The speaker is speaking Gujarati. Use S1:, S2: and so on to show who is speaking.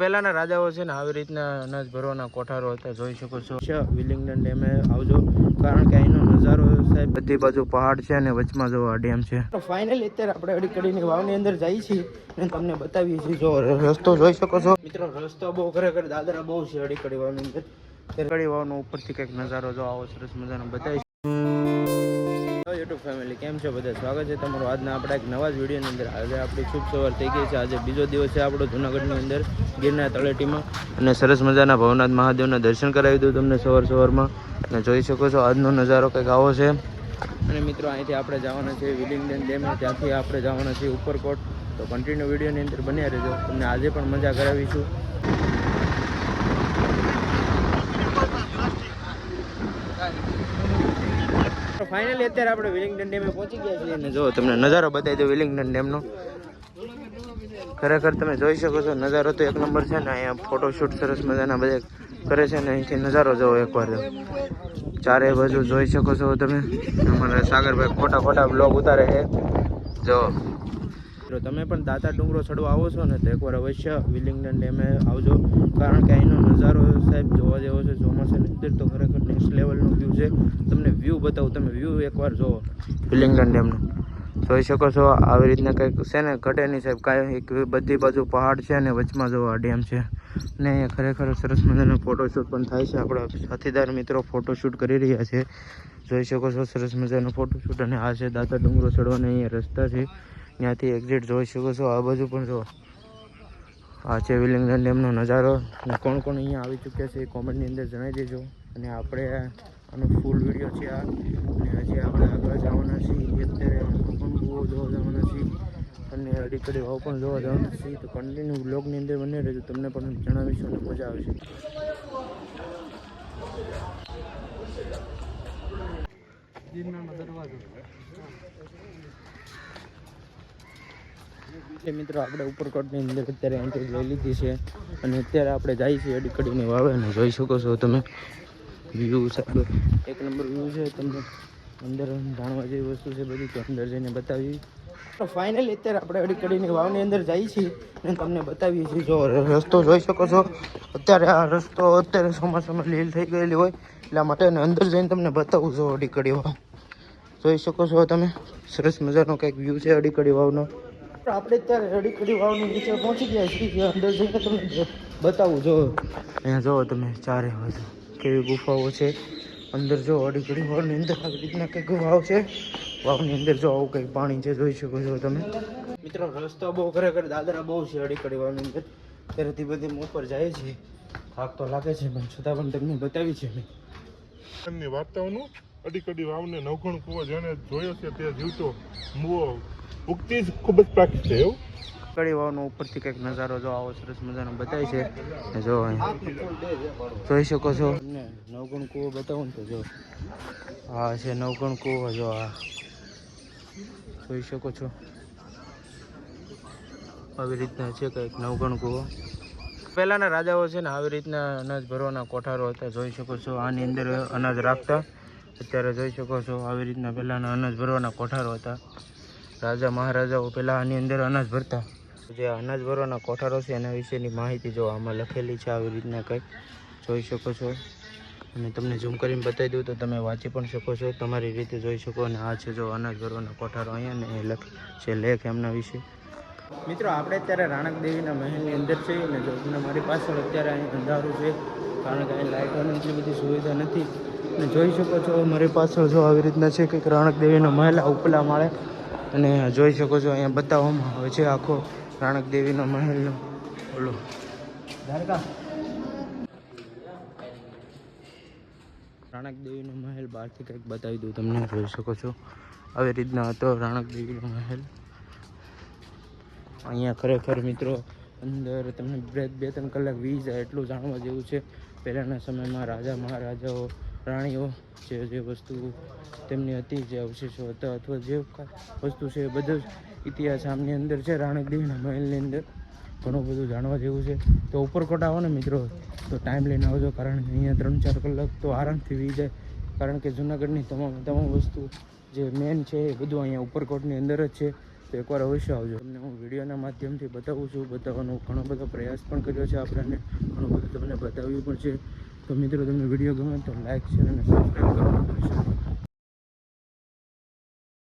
S1: પહેલાના રાજાઓ છે ને આવી રીતના અનાજ ભરવાના કોઠારો હતા, જોઈ શકો છો. વિલિંગડન ડેમે આવજો, કારણ કે અહીંનો નજારો સાહેબ બધી બાજુ પહાડ છે અને વચમાં જો આ ડેમ છે. તો ફાઇનલી અત્યારે આપણે અડીકડીની વાવની અંદર જઈએ છીએ અને તમને બતાવીએ છીએ. જો રસ્તો જોઈ શકો છો મિત્રો, રસ્તો બહુ ખરેખર દાદરા બહુ છે અડીકડી વાવની અંદર. અડીકડી વાવનો ઉપરથી કંઈક નજારો જો આવો સરસ મજાનો બતાવીશ. યુટ્યુબ ફેમિલી કેમ છો બધા, સ્વાગત છે તમારું આજના આપણા એક નવા જ વિડીયોની અંદર. આજે આપણી શુભ સવાર થઈ ગઈ છે. આજે બીજો દિવસ છે આપણો જૂનાગઢની અંદર ગિરનાર તળેટીમાં, અને સરસ મજાના ભવનાથ મહાદેવના દર્શન કરાવી દઉં તમને સવારમાં. અને જોઈ શકો છો આજનો નજારો કંઈક આવો છે. અને મિત્રો અહીંથી આપણે જવાના છીએ વિલિંગડન ડેમ, ત્યાંથી આપણે જવાના છીએ ઉપરકોટ. તો કન્ટિન્યુ વિડીયોની અંદર બન્યા રહેજો, તમને આજે પણ મજા કરાવીશું. ફાઇનલી અત્યારે આપણે વિલિંગડન ડેમે પહોંચી ગયા છીએ અને જો તમને નજારો બતાવી દો વિલિંગડન ડેમનો. ખરેખર તમે જોઈ શકો છો નજારો તો એક નંબર છે ને. અહીંયા ફોટોશૂટ સરસ મજાના બધા કરે છે ને અહીંથી નજારો જોવો એકવાર. ચારે બાજુ જોઈ શકો છો તમે. અમારા સાગરભાઈ ખોટા બ્લોગ ઉતારે છે જો. તમે પણ દાતા ડુંગરો ચડવા આવો છો ને તો એકવાર અવશ્ય વિલિંગડન ડેમે આવજો, કારણ કે અહીંનો નજારો સાહેબ જોવા જેવો છે. ચોમાસાની અંદર તો ખરેખર નેક્સ્ટ લેવલનો વ્યૂ છે. તમને વ્યૂ બતાવું, તમે વ્યૂ એકવાર જુઓ વિલિંગડન ડેમનો. જોઈ શકો છો આવી રીતના કંઈક છે ને, ઘટે નહીં સાહેબ કાંઈ. એક બધી બાજુ પહાડ છે અને વચમાં જો આ ડેમ છે. ને અહીંયા ખરેખર સરસ મજાનો ફોટોશૂટ પણ થાય છે. આપણા સાથીદાર મિત્રો ફોટોશૂટ કરી રહ્યા છે, જોઈ શકો છો સરસ મજાનો ફોટોશૂટ. અને આ છે દાતા ડુંગરો ચડવાના અહીંયા રસ્તા છે, ત્યાંથી એક્ઝિટ જોઈ શકો છો. આ બાજુ પણ જો આ છે વિલિંગડન ડેમનો નજારો. અને કોણ કોણ અહીંયા આવી ચૂક્યા છે એ કોમેન્ટની અંદર જણાવી દેજો. અને આપણે આનો ફૂલ વિડીયો છે આ. અને હજી આપણે આગળ જવાના છીએ. અત્યારે પણ બહુ જોવા જવાના છીએ અને અડીકડી વાવ પણ જોવા જવાના છીએ. તો કન્ટિન્યુ બ્લોગની અંદર બને રહેજો, તમને પણ જણાવીશું અને મજા આવશે. ગિરનારનો દરવાજો મિત્રો, આપણે ઉપરકોટની અંદર અત્યારે એન્ટ્રી લઈ લીધી છે અને અત્યારે આપણે જઈએ છીએ અડીકડીની વાવે. અને જોઈ શકો છો તમે વ્યૂ સાહેબ એક નંબર વ્યૂ છે. તમને અંદર જાણવા જેવી વસ્તુ છે બધી, તો અંદર જઈને બતાવી. તો ફાઇનલી અત્યારે આપણે અડીકડીની વાવની અંદર જઈએ છીએ અને તમને બતાવીએ છીએ. જો રસ્તો જોઈ શકો છો. અત્યારે આ રસ્તો અત્યારે ચોમાસામાં લીલ થઈ ગયેલી હોય એટલા માટે અંદર જઈને તમને બતાવું છું. અડીકડી વાવ જોઈ શકો છો તમે, સરસ મજાનો કંઈક વ્યૂ છે અડીકડી વાવનો. આપણે અત્યારે અડીકડી વાવની નીચે પહોંચી ગયા છીએ, અંદર જઈને તમને બતાવું. જો અહીંયા જુઓ તમે ચારે બાજુ કેવી ગુફાઓ છે. અંદર જો અડીકડી વાવની અંદર આવી રીતના કંઈક વાવ છે. વાવની અંદર જો આવું કંઈક પાણી છે, જોઈ શકો છો તમે મિત્રો. રસ્તો બહુ ખરેખર દાદરા બહુ છે અડીકડી વાવની અંદર. ત્યારેથી બધી ઉપર જાય છે, થાક તો લાગે છે પણ છતાં પણ તમને બતાવી છે
S2: એમની વાર્તાઓનું. અડીકડી વાવને નવઘણ કૂવો જેને જોયો છે તે જીવતો મુવો ઉક્તિ ખૂબ જ પ્રાકૃત છે. એવું
S1: અડીકડી વાવનો ઉપરથી કંઈક નજારો જો આવો સરસ મજાનો બતાવી છે. જો જોઈ શકો છો. તમને નવઘણ કૂવો બતાવું ને તો જો આ છે નવઘણ કૂવો. જો આ જોઈ શકો છો આવી રીતના છે કંઈક નવઘણ કૂવો. પહેલાના રાજાઓ છે ને આવી રીતના અનાજ ભરવાના કોઠારો હતા, જોઈ શકો છો. આની અંદર અનાજ રાખતા. અત્યારે જોઈ શકો છો આવી રીતના પહેલાના અનાજ ભરવાના કોઠારો હતા. રાજા મહારાજાઓ પહેલાં આની અંદર અનાજ ભરતા. જે અનાજ ભરવાના કોઠારો છે એના વિશેની માહિતી જો આમાં લખેલી છે આવી રીતના કંઈક, જોઈ શકો છો. અને તમને ઝૂમ કરીને બતાવી દઉં તો તમે વાંચી પણ શકો છો, તમારી રીતે જોઈ શકો. અને આ છે જો અનાજ ભરવાના કોઠારો અહીંયા, ને એ લખ છે લેખ એમના વિશે. મિત્રો આપણે અત્યારે રાણક દેવીના મહેલની અંદર છીએ ને જો તમને મારી પાછળ અત્યારે અહીં અંધારું છે, કારણ કે અહીં લાઇટોની એટલી બધી સુવિધા નથી. અને જોઈ શકો છો મારી પાછળ જો આવી રીતના છે કંઈક રાણક દેવીનો મહેલ ઉપલા માળે. અને જોઈ શકો છો અહીંયા બતાવવામાં આવે છે આખો રાણક દેવીનો મહેલનો બોલો રાણક દેવીનો મહેલ બહારથી કંઈક બતાવી દઉં તમને. જોઈ શકો છો આવી રીતના હતો રાણક દેવીનો મહેલ. અહીંયા ખરેખર મિત્રો અંદર તમને બે ત્રણ કલાક વી જાય એટલું જાણવા જેવું છે. પહેલાંના સમયમાં રાજા મહારાજાઓ રાણીઓ જે વસ્તુ તેમની હતી, જે અવશેષો હતા અથવા જે વસ્તુ છે એ બધું જ ઇતિહાસ આમની અંદર છે. રાણક દેવીના મહેલની અંદર ઘણું બધું જાણવા જેવું છે. તો ઉપરકોટ આવો ને મિત્રો તો ટાઈમ લઈને આવજો, કારણ કે અહીંયા 3-4 કલાક તો આરામથી વી જાય. કારણ કે જૂનાગઢની તમામ વસ્તુ જે મેન છે એ બધું અહીંયા ઉપરકોટની અંદર જ છે. તો એકવાર અવશ્ય આવજો. તમને હું વિડીયોના માધ્યમથી બતાવું છું, બતાવવાનો ઘણો બધો પ્રયાસ પણ કર્યો છે આપણને, ઘણું બધું તમને બતાવ્યું પણ છે. તો મિત્રો તમને વિડીયો ગમે તો લાઈક શેર અને સબસ્ક્રાઈબ કરવાનું ભૂલશો નહીં.